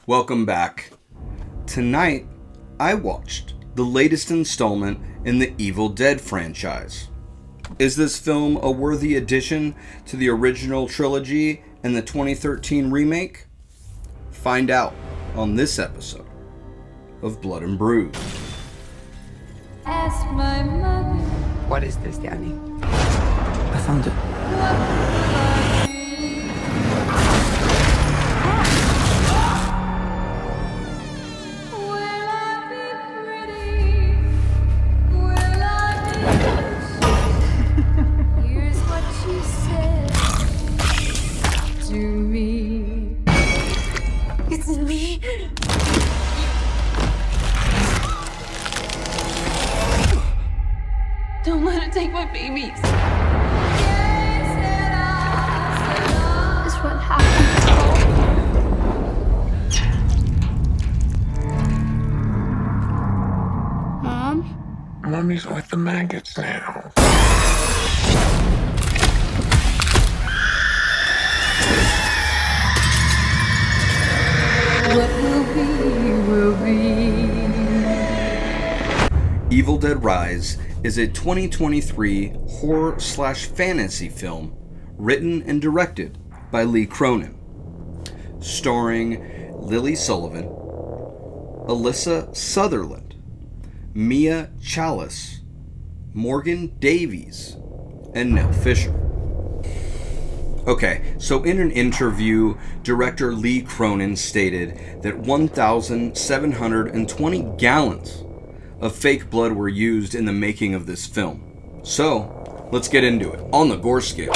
Welcome back. Tonight, I watched the latest installment in the Evil Dead franchise. Is this film a worthy addition to the original trilogy and the 2013 remake? Find out on this episode of Blood and Bruise. Ask my mother. What is this, Daddy? I found it. It's me. Don't let it take my babies. This is what happened. Mom? Mommy's with the maggots now. What will be. Evil Dead Rise is a 2023 horror/fantasy film written and directed by Lee Cronin, starring Lily Sullivan, Alyssa Sutherland, Mia Chalice, Morgan Davies, and Nell Fisher. Okay, so in an interview, director Lee Cronin stated that 1,720 gallons of fake blood were used in the making of this film. So, let's get into it. On the gore scale,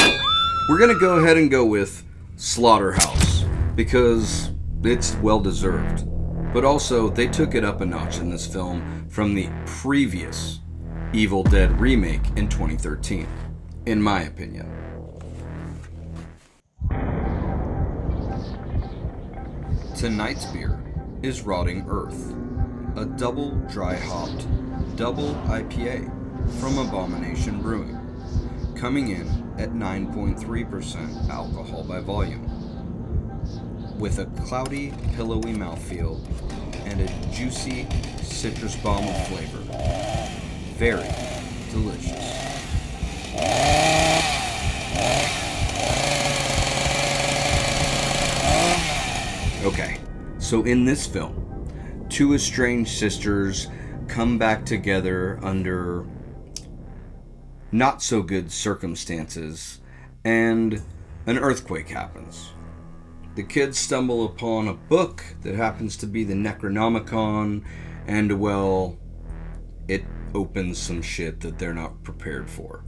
we're going to go ahead and go with Slaughterhouse, because it's well deserved. But also, they took it up a notch in this film from the previous Evil Dead remake in 2013, in my opinion. Tonight's beer is Rotting Earth, a double dry-hopped, double IPA from Abomination Brewing, coming in at 9.3% alcohol by volume, with a cloudy, pillowy mouthfeel and a juicy citrus bomb of flavor. Very delicious. Okay, so in this film, two estranged sisters come back together under not so good circumstances, and an earthquake happens. The kids stumble upon a book that happens to be the Necronomicon, and well, it opens some shit that they're not prepared for.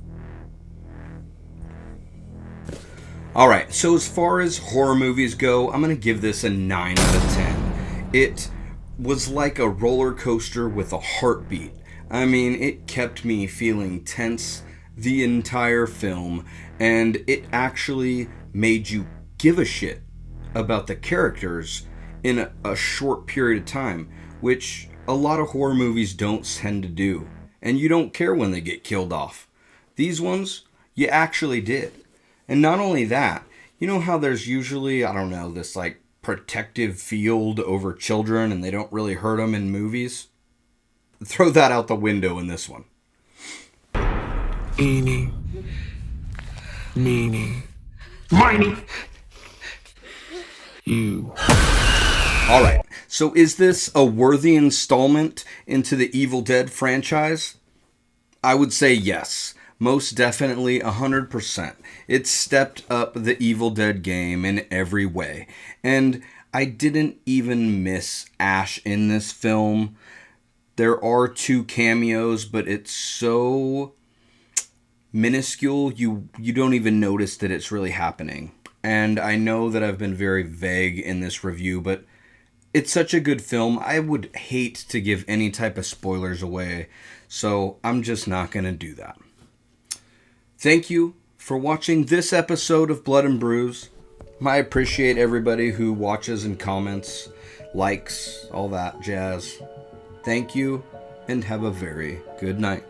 Alright, so as far as horror movies go, I'm going to give this a 9 out of 10. It was like a roller coaster with a heartbeat. I mean, it kept me feeling tense the entire film, and it actually made you give a shit about the characters in a short period of time, which a lot of horror movies don't tend to do. And you don't care when they get killed off. These ones, you actually did. And not only that, you know how there's usually, I don't know, this like protective field over children and they don't really hurt them in movies? Throw that out the window in this one. Eeny, meeny, miny. You. Alright, so is this a worthy installment into the Evil Dead franchise? I would say yes. Most definitely 100%. It stepped up the Evil Dead game in every way. And I didn't even miss Ash in this film. There are 2 cameos, but it's so minuscule, you don't even notice that it's really happening. And I know that I've been very vague in this review, but it's such a good film. I would hate to give any type of spoilers away, so I'm just not going to do that. Thank you for watching this episode of Blood and Bruise. I appreciate everybody who watches and comments, likes, all that jazz. Thank you, and have a very good night.